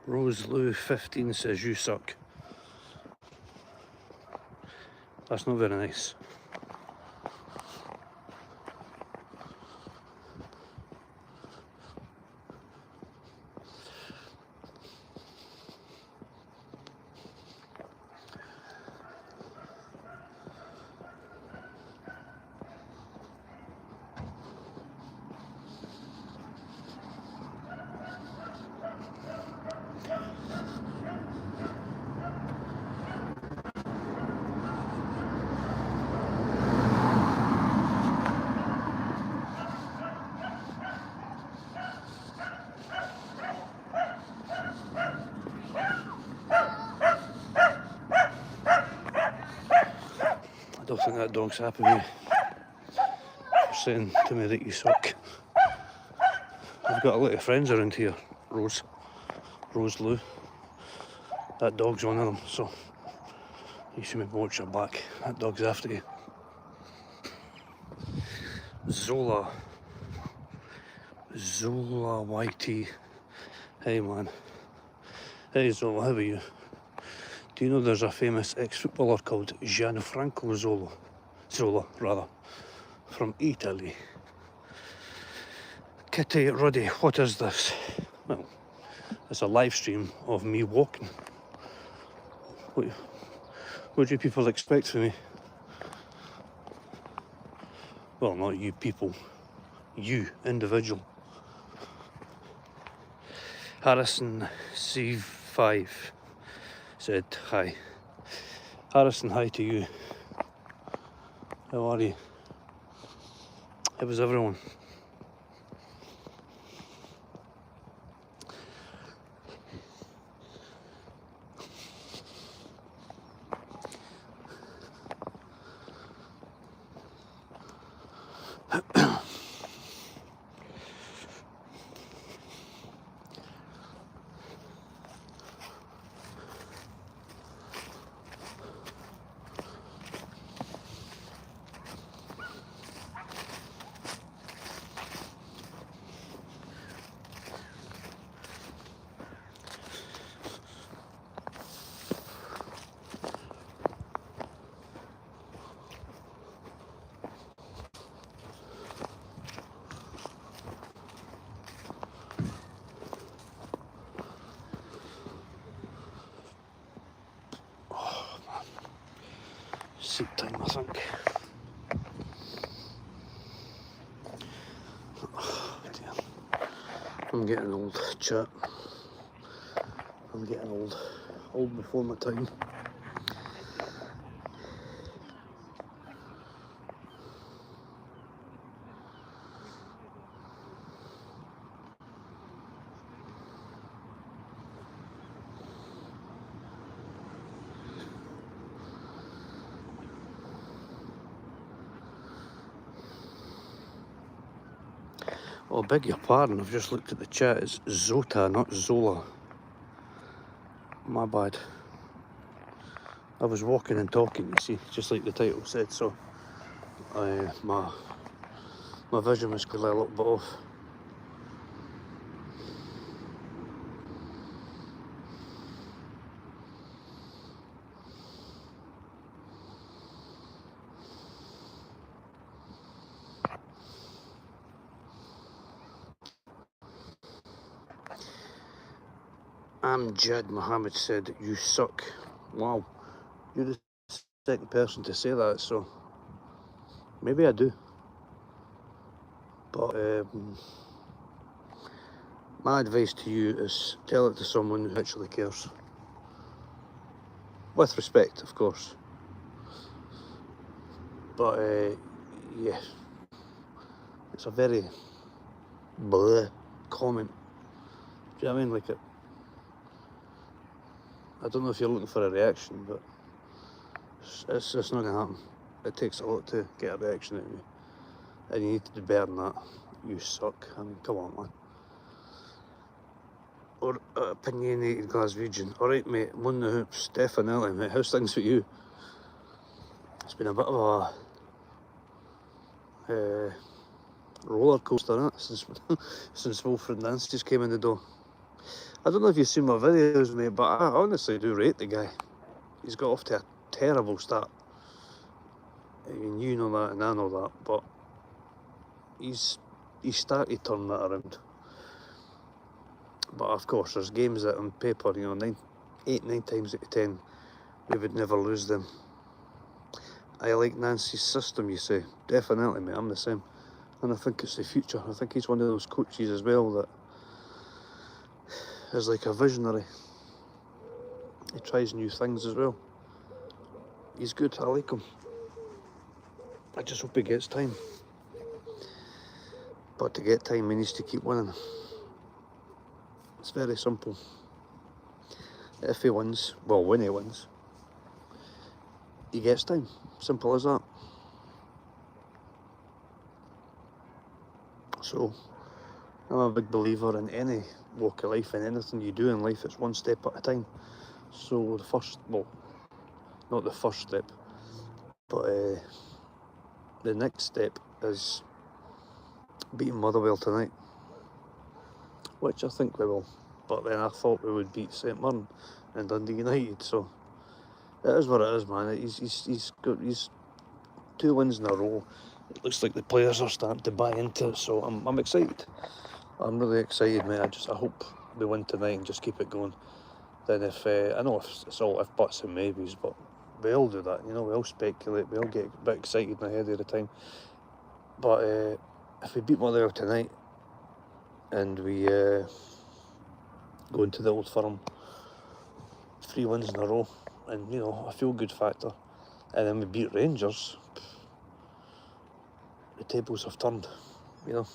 Rose Lou 15 says you suck. That's not very nice. I don't think that dog's happy with me for saying to me that you suck. I've got a lot of friends around here, Rose Lou. That dog's one of them, so you should maybe watch your back. That dog's after you. Zola YT. Hey man. Hey Zola, how are you? Do you know there's a famous ex-footballer called Gianfranco Zola, from Italy? Kitty Ruddy, what is this? Well, it's a live stream of me walking. What do you people expect from me? Well, not you people. You, individual. Harrison C5 said hi. Harrison, hi to you. How are you? How was everyone? Soup time, I think. Oh, dear. I'm getting old, chat. I'm getting old before my time. Oh, beg your pardon, I've just looked at the chat. It's Zota, not Zola. My bad. I was walking and talking, you see, just like the title said, so my vision was clearly a little bit off. Amjad Mohammed said, you suck. Wow, you're the second person to say that, so maybe I do. But my advice to you is tell it to someone who actually cares. With respect, of course. But yeah, it's a very bleh comment. Do you know what I mean? Like I don't know if you're looking for a reaction, but it's not going to happen. It takes a lot to get a reaction out of me. And you need to do better than that. You suck. I mean, come on, man. Or opinionated Glaswegian. Alright, mate, I'm on the hoops. Definitely, mate. How's things with you? It's been a bit of a roller coaster, isn't it? Since Wilfred Nance just came in the door. I don't know if you've seen my videos, mate, but I honestly do rate the guy. He's got off to a terrible start. I mean, you know that and I know that, but he's started to turn that around. But of course, there's games that on paper, you know, 9 times out of 10, we would never lose them. I like Nancy's system, you say. Definitely, mate, I'm the same. And I think it's the future. I think he's one of those coaches as well that is like a visionary. He tries new things as well. He's good, I like him. I just hope he gets time. But to get time, he needs to keep winning. It's very simple. If he wins, well, when he wins, he gets time. Simple as that. So, I'm a big believer in any walk of life, and anything you do in life, it's one step at a time. So the first, well, not the first step, but the next step is beating Motherwell tonight, which I think we will. But then I thought we would beat St Mirren and Dundee United, so it is what it is, man. He's got 2 wins in a row. It looks like the players are starting to buy into it, so I'm excited. I'm really excited, mate. I hope we win tonight and just keep it going. Then if I know it's all if buts and maybes, but we all do that, you know. We all speculate, we all get a bit excited ahead of the time. But if we beat Motherwell tonight and we go into the Old Firm, 3 wins in a row, and you know, a feel-good factor, and then we beat Rangers, the tables have turned, you know.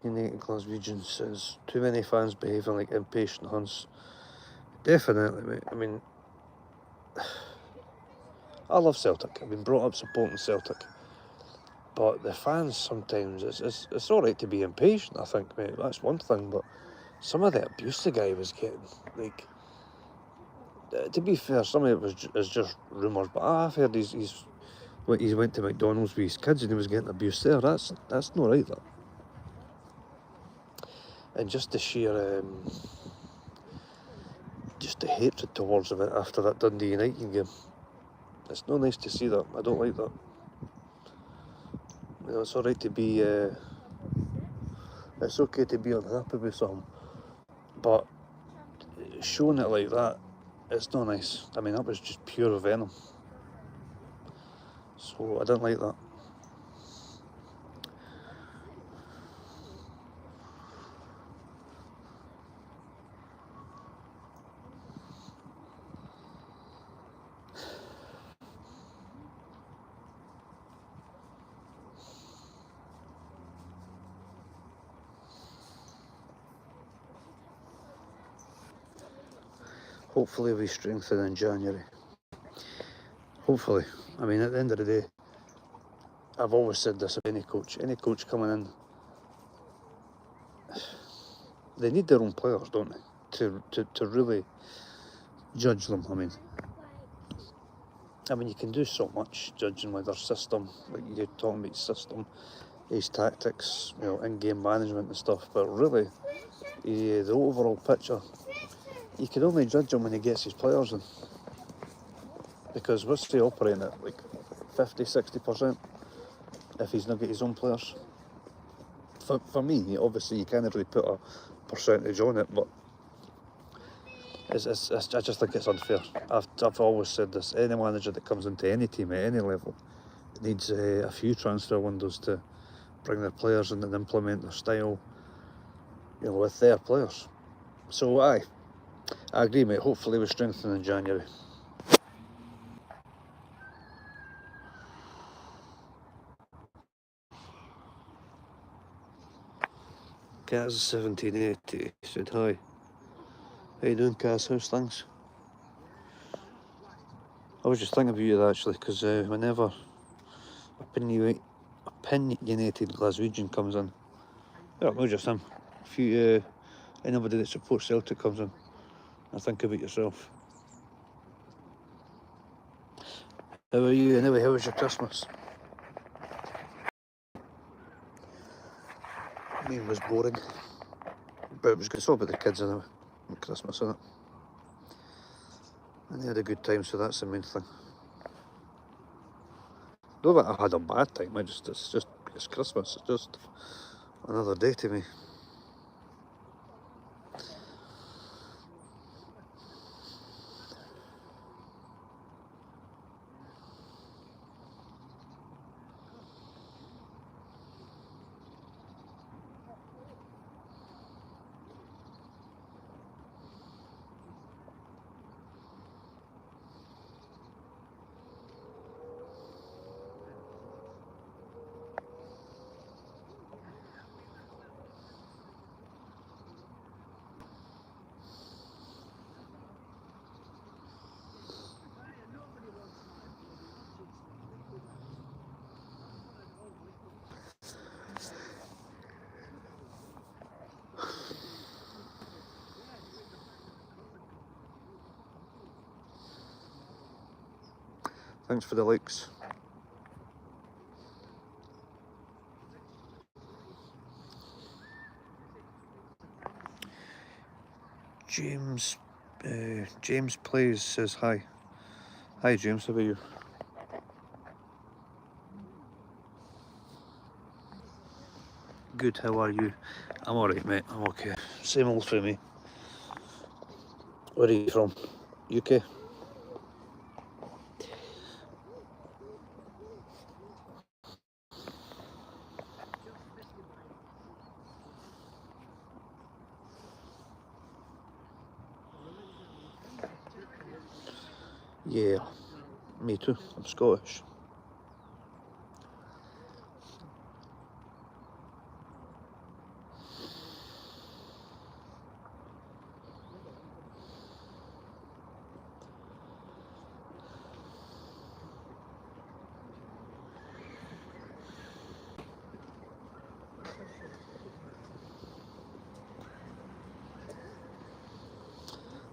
United Glaswegian says, too many fans behaving like impatient hunts. Definitely, mate. I mean, I love Celtic. I've been brought up supporting Celtic. But the fans sometimes, it's alright to be impatient, I think, mate. That's one thing, but some of the abuse the guy was getting, like, to be fair, some of it is just rumours, but I've heard he went to McDonald's with his kids and he was getting abused there. That's not right, that. And just the sheer, just the hatred towards him after that Dundee United game. It's not nice to see that. I don't like that. You know, it's alright to be, it's okay to be unhappy with something, but showing it like that, it's not nice. I mean, that was just pure venom. So I don't like that. Hopefully we strengthen in January. Hopefully. I mean, at the end of the day, I've always said this of any coach coming in, they need their own players, don't they? To really judge them. I mean, you can do so much judging with their system, like you're talking about system, his tactics, you know, in-game management and stuff, but really, the overall picture, you can only judge him when he gets his players in. Because what's he operating at, like 50-60% if he's not got his own players? For me, obviously you can't really put a percentage on it, but I just think it's unfair. I've always said this, any manager that comes into any team at any level needs a few transfer windows to bring their players in and implement their style, you know, with their players. So I agree, mate. Hopefully we strengthen in January. Kaz1780 said hi. How you doing, Kaz? How's things? I was just thinking about you actually, because whenever opinionated Glaswegian comes in, well, not just him, if you, anybody that supports Celtic comes in, I think about yourself. How are you anyway? How was your Christmas? Mine was boring. But it was good. It's all about the kids anyway, at Christmas, isn't it? And they had a good time, so that's the main thing. Not that I had a bad time, it's Christmas, it's just another day to me. Thanks for the likes. James Plays says hi. Hi James, how are you? Good, how are you? I'm alright mate, I'm okay. Same old for me. Where are you from? UK? Yeah, me too, I'm Scottish.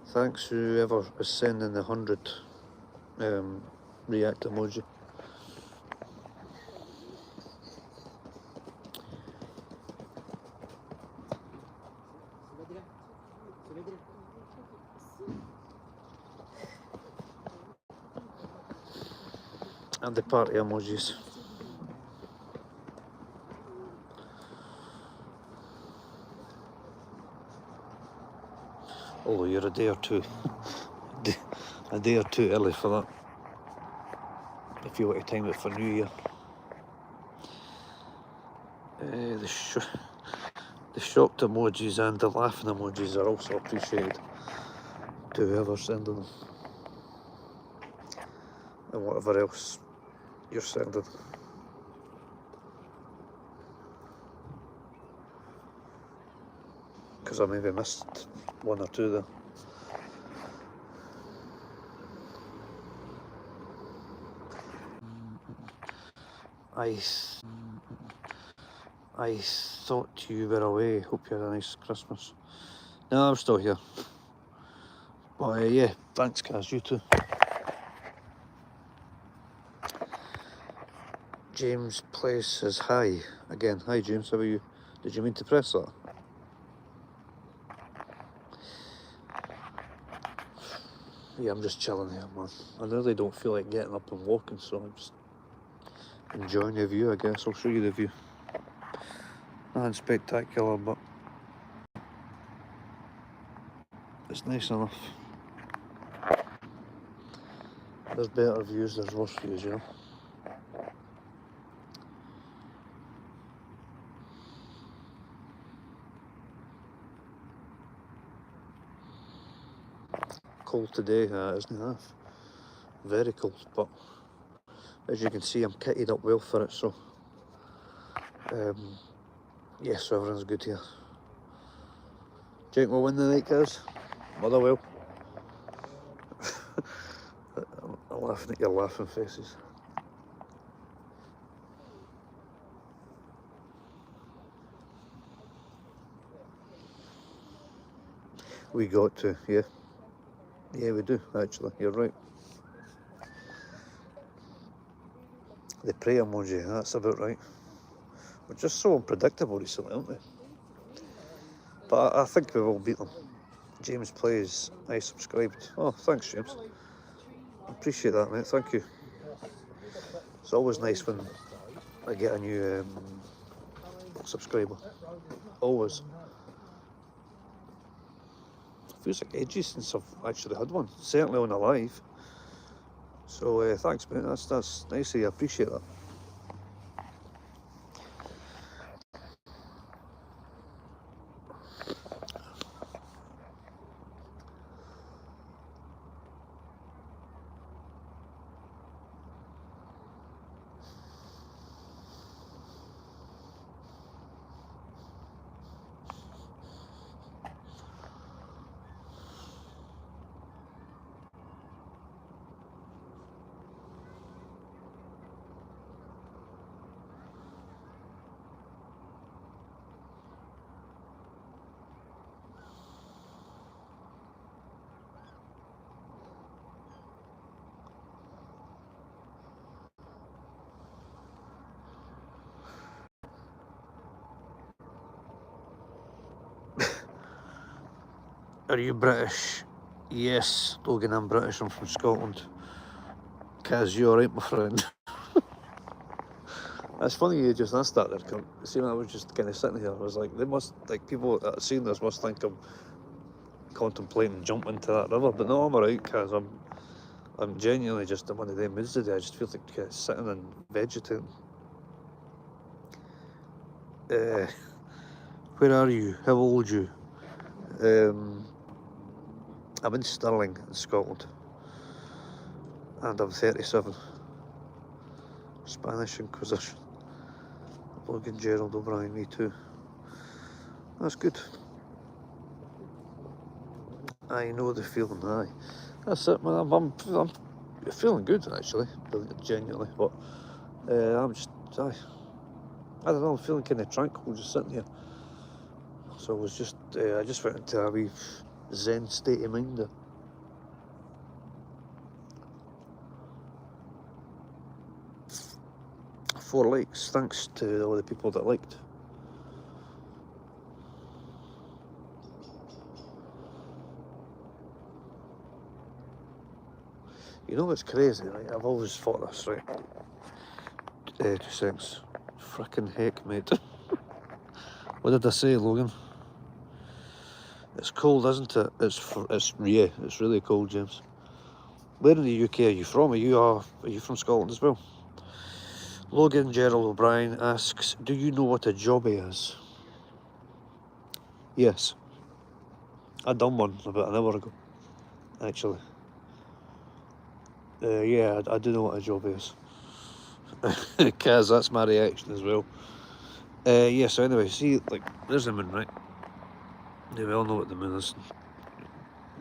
Thanks whoever is sending the 100 react emoji. And the party emojis. Although you're a day or two early for that. If you want to time it for New Year. The shocked emojis and the laughing emojis are also appreciated to whoever's sending them. And whatever else you're sending. Because I maybe missed one or two there. I thought you were away. Hope you had a nice Christmas. No, I'm still here. But yeah, thanks Kaz, you too. James Place says hi. Again, hi James, how are you? Did you mean to press that? Yeah, I'm just chilling here, man. I really don't feel like getting up and walking, so I'm just enjoying the view, I guess. I'll show you the view. Nothing spectacular, but it's nice enough. There's better views, there's worse views, you know. Cold today, isn't it? Very cold, but as you can see, I'm kitted up well for it, so yes, so everyone's good here. Jake will win the night, guys. Mother will. I'm laughing at your laughing faces. We got to, yeah. Yeah, we do, actually, you're right. The pray emoji, that's about right. We're just so unpredictable recently, aren't we? But I think we will beat them. James Plays, I subscribed. Oh, thanks, James. I appreciate that, mate. Thank you. It's always nice when I get a new subscriber. Always. Feels like ages since I've actually had one. Certainly on a live. So thanks, mate. That's nice of you. I appreciate that. Are you British? Yes, Logan, I'm British. I'm from Scotland. Kaz, you alright, my friend? It's funny you just asked that there. See, when I was just kind of sitting here, I was like, people that have seen this must think I'm contemplating jumping into that river. But no, I'm alright, Kaz. I'm genuinely just in one of them moods today. I just feel like sitting and vegetating. Where are you? How old are you? I'm in Stirling, in Scotland, and I'm 37. Spanish Inquisition. Logan Gerald O'Brien, me too. That's good. I know the feeling, aye. That's it, man. I'm feeling good, actually, genuinely, but I'm just, I don't know, I'm feeling kind of tranquil just sitting here. So I was just, I just went into a wee zen state of mind there. Four likes, thanks to all the people that liked. You know what's crazy, right? I've always thought this, right? 2 seconds. Frickin' heck, mate. What did I say, Logan? It's cold, isn't it? It's really cold, James. Where in the UK are you from? Are you from Scotland as well? Logan Gerald O'Brien asks, do you know what a jobby is? Yes. I done one about an hour ago, actually. Yeah, I do know what a jobby is. Kaz, that's my reaction as well. Yeah, so anyway, see, like, there's the moon, right? Yeah, we all know what the moon is,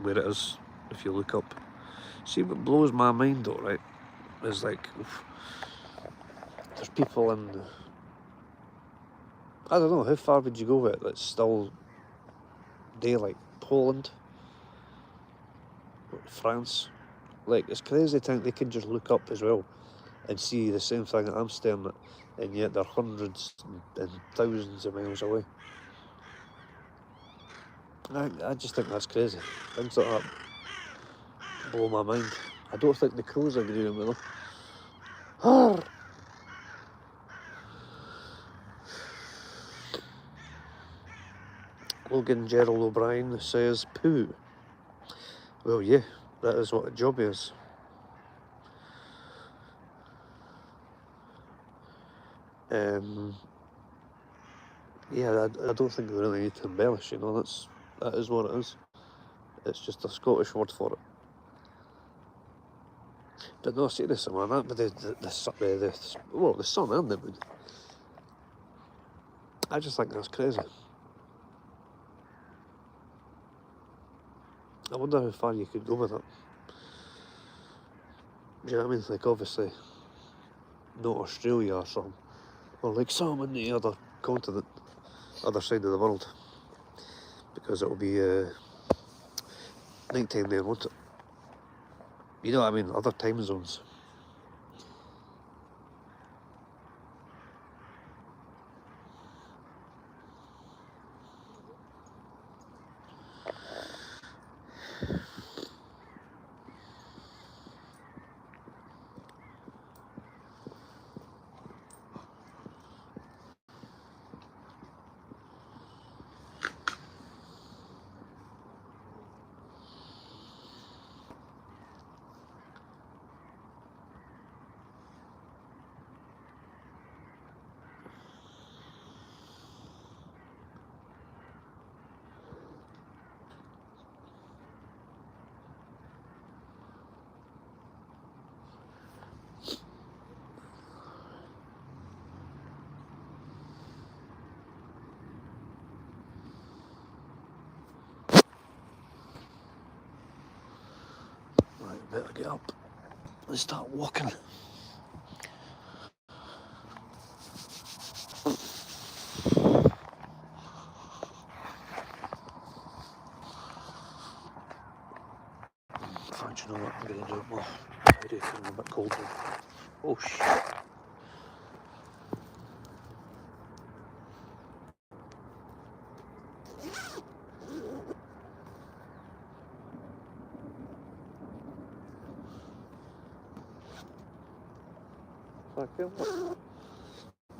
where it is, if you look up. See, what blows my mind though, right, is like, there's people in, I don't know, how far would you go with it that's still daylight? Poland, France, like, it's crazy to think they can just look up as well and see the same thing that I'm staring at, and yet they're hundreds and thousands of miles away. I just think that's crazy. Things like that blow my mind. I don't think the crews agree with me though. Logan Gerald O'Brien says poo. Well, yeah, that is what a job is. Yeah, I don't think we really need to embellish, you know, that is what it is. It's just a Scottish word for it. But no, seriously, man, that with the sun and the moon. I just think that's crazy. I wonder how far you could go with it. Do you know what I mean? Like, obviously, not Australia or something. Or like some in the other continent, other side of the world. Because it'll be night time there, won't it? You know what I mean? Other time zones. better get up and start walking. In fact, you know what, I'm going to do it more. Very feeling a bit colder. Oh shit.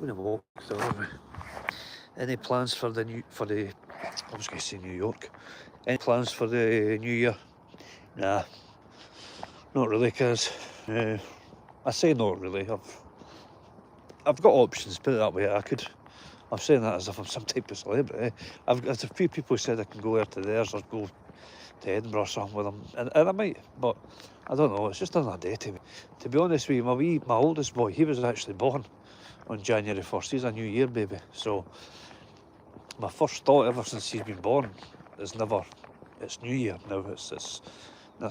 We're gonna walk through, aren't we? Any plans for the I was going to say New York. Any plans for the new year? Nah, not really, cause I say not really. I've got options, put it that way. I'm saying that as if I'm some type of celebrity. There's a few people who said I can go there to theirs or go to Edinburgh or something with them, and I might, but I don't know. It's just another day to me. To be honest with you, my oldest boy, he was actually born on January 1st. He's a New Year baby, so my first thought ever since he's been born is never, it's New Year now. That's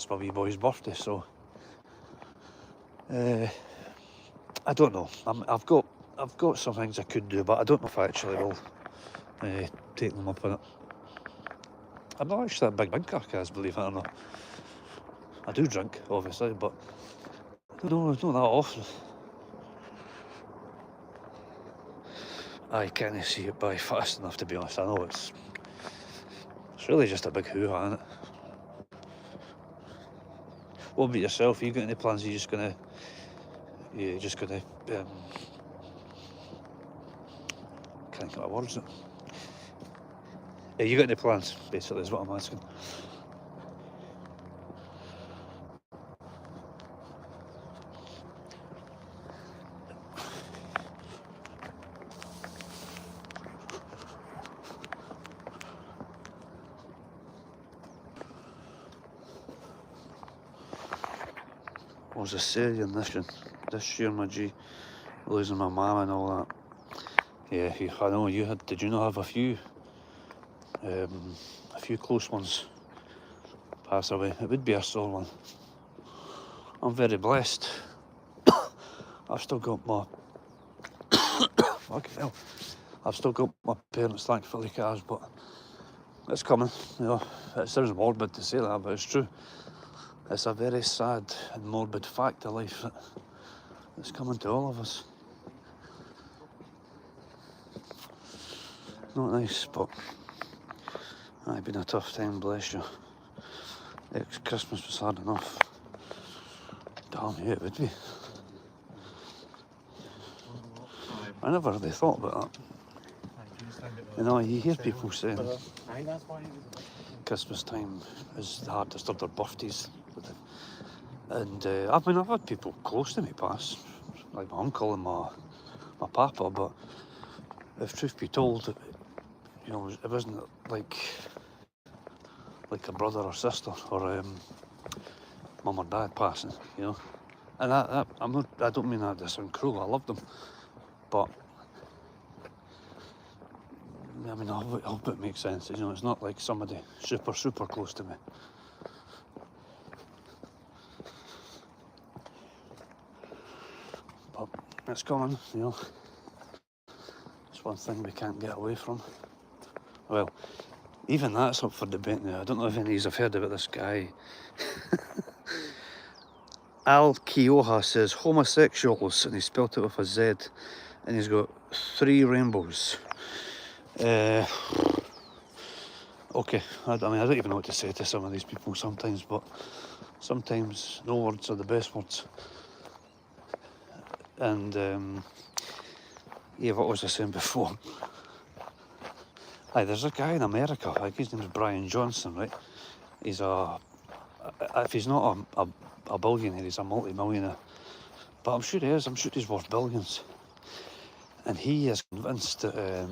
my wee boy's birthday. So I don't know. I've got some things I could do, but I don't know if I actually will take them up on it. I'm not actually a big drinker, guys, believe it or not. I do drink, obviously, but no, it's not that often. I can't see it by fast enough, to be honest. I know it's really just a big hoo-ha, isn't it? What about yourself? You got any plans? You're just gonna can't get my words out. You got any plans? Basically, is what I'm asking. What was I saying this year, my G, losing my mum and all that. Yeah, I know you had. Did you not have a few close ones pass away? It would be a sore one. I'm very blessed. I've still got my fucking hell. I've still got my parents, thankfully, cars, but it's coming. You know, it sounds morbid to say that, but it's true. It's a very sad and morbid fact of life that it's coming to all of us. Not nice, but it's been a tough time, bless you. Christmas was hard enough. Damn, yeah, it would be. I never really thought about that. You know, you hear people saying Christmas time is the hardest of their birthdays. And I've had people close to me pass, like my uncle and my papa, but if truth be told, you know, it wasn't like a brother or sister or mum or dad passing, you know. And I don't mean that to sound cruel. I love them, but I mean, I hope it makes sense. You know, it's not like somebody super close to me. But it's coming, you know. It's one thing we can't get away from. Well, even that's up for debate now. I don't know if any of you have heard about this guy. Al Kioha says homosexuals, and he spelt it with a Z, and he's got 3 rainbows. Okay, I don't even know what to say to some of these people sometimes, but sometimes no words are the best words. And yeah, what was I saying before? There's a guy in America, I think his name is Brian Johnson, right? He's if he's not a billionaire, he's a multi-millionaire. But I'm sure he is, I'm sure he's worth billions. And he is convinced that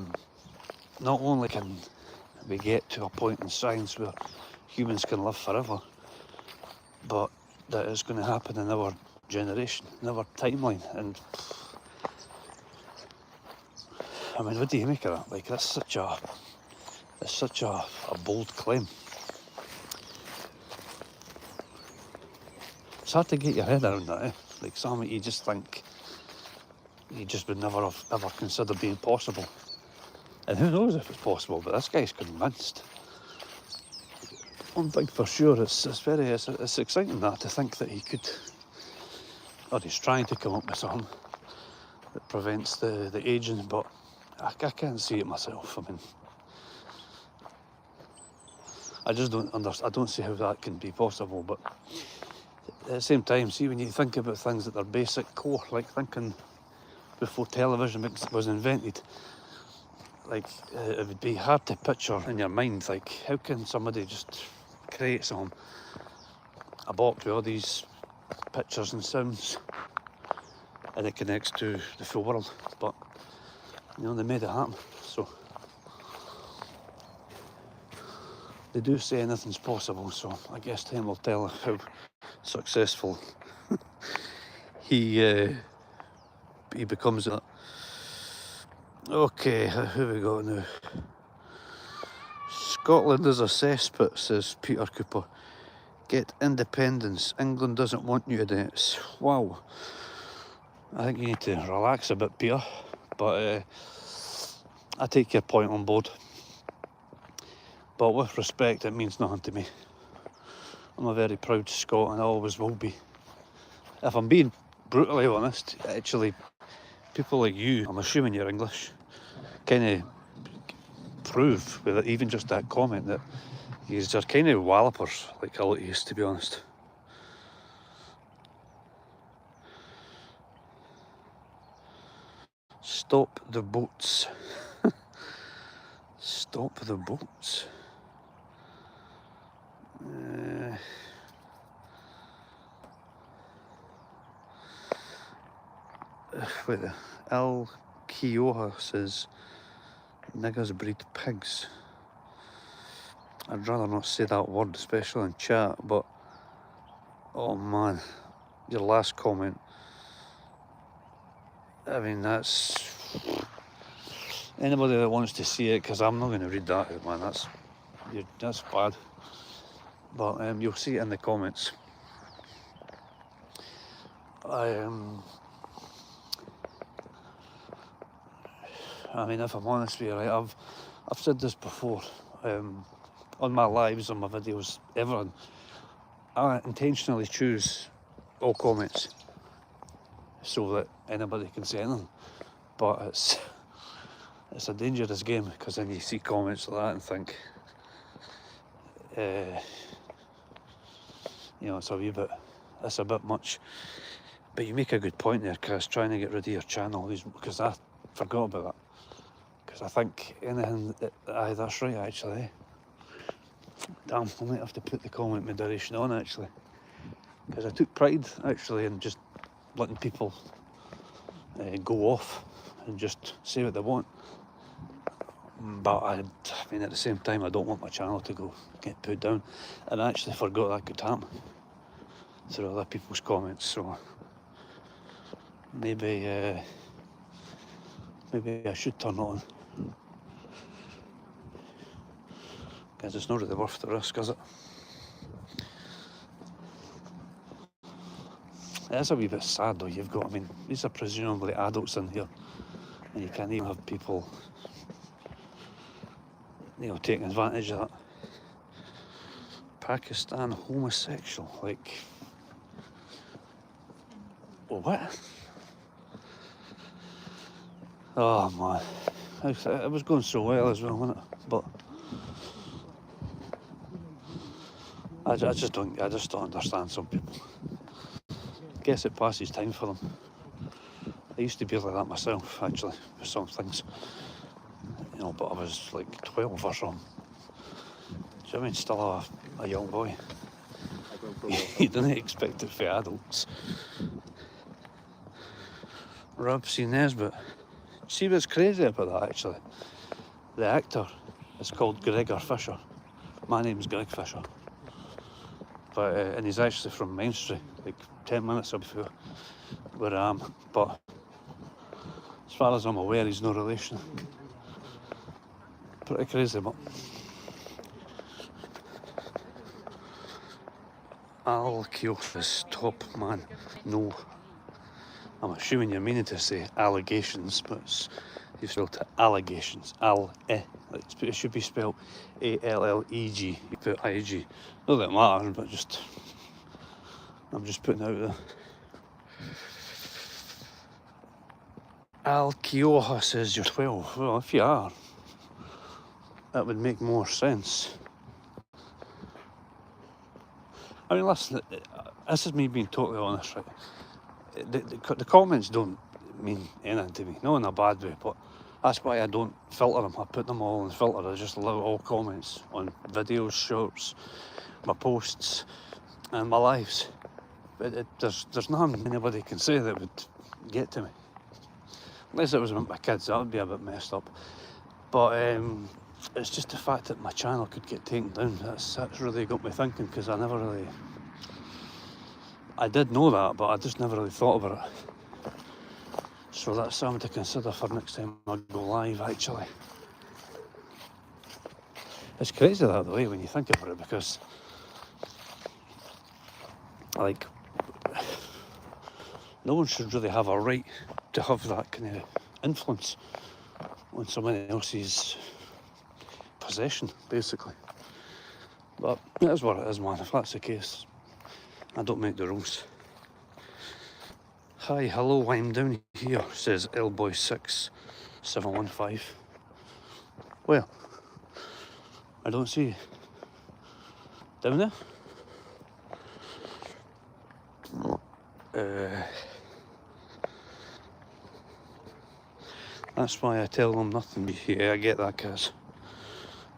not only can we get to a point in science where humans can live forever, but that it's going to happen in our generation, in our timeline. And I mean, what do you make of that? Like, that's such a bold claim. hard to get your head around that, eh? Like something you just think you just would never have ever considered being possible. And who knows if it's possible, but this guy's convinced. One thing for sure, it's exciting that to think that he could, or he's trying to come up with something that prevents the aging, but I can't see it myself. I mean, I just don't understand. I don't see how that can be possible, but at the same time, see, when you think about things at their basic core, like thinking before television was invented, like it would be hard to picture in your mind, like how can somebody just create a box with all these pictures and sounds and it connects to the full world, but you know, they made it happen. So they do say anything's possible, so I guess time will tell how successful he becomes. Okay, who we got now? Scotland is a cesspit, says Peter Cooper. Get independence. England doesn't want you to dance. Wow. I think you need to relax a bit, Peter. But I take your point on board. But with respect, it means nothing to me. I'm a very proud Scot and I always will be. If I'm being brutally honest, actually, people like you, I'm assuming you're English, kind of prove with even just that comment that you're kind of wallopers, like all it is, to be honest. Stop the boats. Stop the boats. Wait, Al Kioha says niggers breed pigs. I'd rather not say that word, especially in chat, but oh man, your last comment, I mean, that's anybody that wants to see it, because I'm not going to read that, man, that's bad. But you'll see it in the comments. I mean, if I'm honest with you, right, I've said this before on my lives, on my videos, everything. I intentionally choose all comments so that anybody can say anything. But it's a dangerous game, because then you see comments like that and think, you know, it's a bit much. But you make a good point there, Chris, trying to get rid of your channel, because I forgot about that. Because I think anything, aye, that's right, actually. Damn, I might have to put the comment moderation on, actually. Because I took pride, actually, in just letting people go off and just say what they want. But I mean, at the same time, I don't want my channel to get put down. And I actually forgot that could happen through other people's comments. So maybe I should turn it on. Because it's not really worth the risk, is it? It's a wee bit sad though. I mean, these are presumably adults in here, and you can't even have people, you know, taking advantage of that. Pakistan homosexual, like, what? Oh man, it was going so well as well, wasn't it? But I just don't understand some people. I guess it passes time for them. I used to be like that myself, actually, with some things. You know, but I was like 12 or something. Do you know what I mean? Still a young boy. You didn't expect it for adults. Rob C. Nesbitt. See what's crazy about that, actually? The actor is called Gregor Fisher. My name's Greg Fisher. But, and he's actually from Mainstream, like 10 minutes up where I am. But as far as I'm aware, he's no relation. Pretty crazy, but Al Keophas, top man. No. I'm assuming you're meaning to say allegations, but you've spelled it allegations. It should be spelled A-L-L-E-G. You put I-G. Not that it matters, but I'm just putting it out there. Al Keoha says you're 12. Well, if you are, that would make more sense. I mean, listen, this is me being totally honest, right? The comments don't mean anything to me, not in a bad way, but that's why I don't filter them. I put them all in filter. I just allow all comments on videos, shorts, my posts, and my lives. But there's nothing anybody can say that would get to me. Unless it was about my kids, that would be a bit messed up. But it's just the fact that my channel could get taken down. That's really got me thinking, because I did know that, but I just never really thought about it. So that's something to consider for next time I go live, actually. It's crazy that way when you think about it, because like, no one should really have a right to have that kind of influence on someone else's possession, basically. But it is what it is, man. If that's the case, I don't make the rules. Hi, hello, I'm down here, says Lboy6715. Well, I don't see you. Down there? That's why I tell them nothing. Yeah, I get that, Kaz.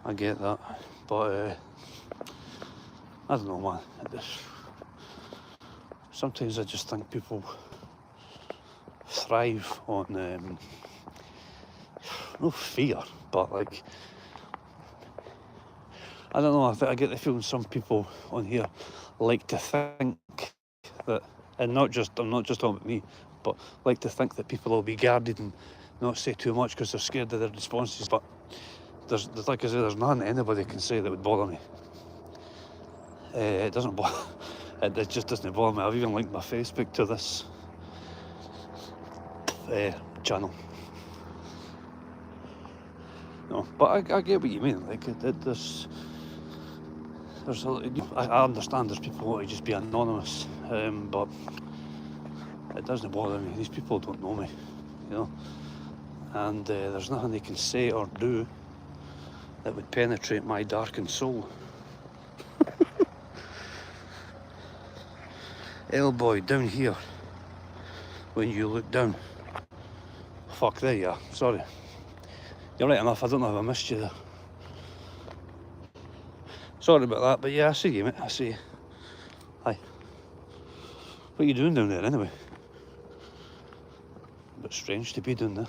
I get that. But, I don't know, man. Sometimes I just think people thrive on, no fear, but like, I don't know, I get the feeling some people on here like to think that, and I'm not just talking about me, but like to think that people will be guarded and not say too much because they're scared of their responses. But like I said, there's nothing anybody can say that would bother me. It doesn't bother. It just doesn't bother me. I've even linked my Facebook to this channel. No, but I get what you mean. Like I understand there's people who want to just be anonymous, but it doesn't bother me. These people don't know me, you know, and there's nothing they can say or do that would penetrate my darkened soul. Boy, down here, when you look down. Fuck, there you are. Sorry. You're right enough, I don't know if I missed you there. Sorry about that, but yeah, I see you, mate. I see you. Hi. What are you doing down there, anyway? A bit strange to be down there.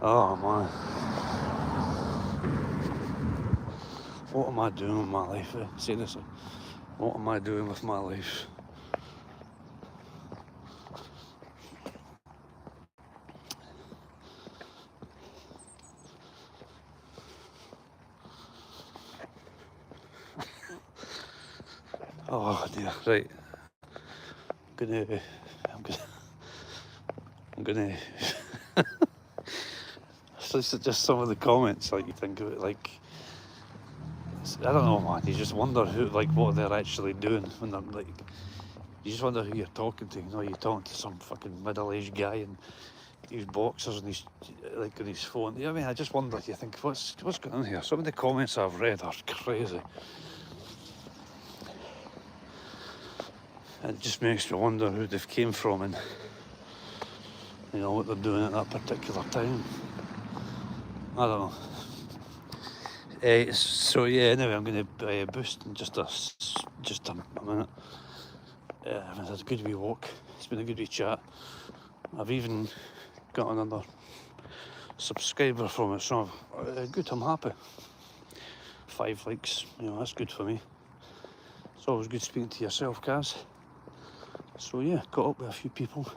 Oh, man. What am I doing with my life? Seriously. What am I doing with my life? Oh dear, right. I'm gonna it's just some of the comments, like, you think of it, like, I don't know, man, you just wonder what they're actually doing when they're like, you just wonder who you're talking to. You know, you're talking to some fucking middle-aged guy and these boxers and his phone. You know what I mean? I just wonder, you think, what's going on here? Some of the comments I've read are crazy. It just makes me wonder who they've came from and, you know, what they're doing at that particular time. I don't know. So yeah, anyway, I'm going to boost in just a minute. I've had a good wee walk. It's been a good wee chat. I've even got another subscriber from it, so good, I'm happy. 5 likes, you know, that's good for me. It's always good speaking to yourself, Kaz. So yeah, caught up with a few people.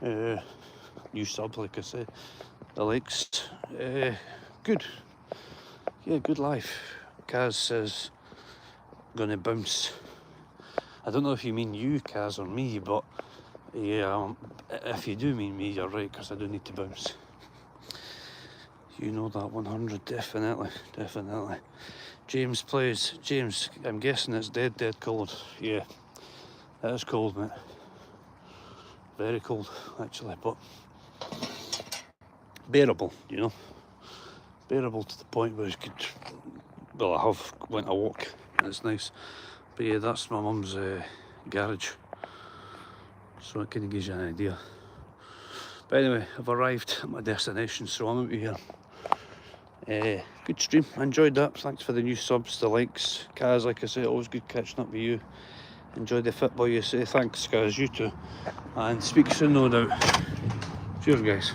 New sub, like I said. The likes, good. Yeah, good life. Kaz says, gonna bounce. I don't know if you mean you, Kaz, or me, but yeah, if you do mean me, you're right, because I do need to bounce. You know that 100, definitely. James plays. James, I'm guessing it's dead cold. Yeah, it is cold, mate. Very cold, actually, but bearable, you know. Bearable to the point where you could, well, I have went a walk, and it's nice. But yeah, that's my mum's garage, so it kind of gives you an idea. But anyway, I've arrived at my destination, so I'm out of here. Good stream, I enjoyed that. Thanks for the new subs, the likes. Kaz, like I say, always good catching up with you. Enjoyed the football, you say. Thanks, Kaz, you too. And speak soon, no doubt. Cheers, guys.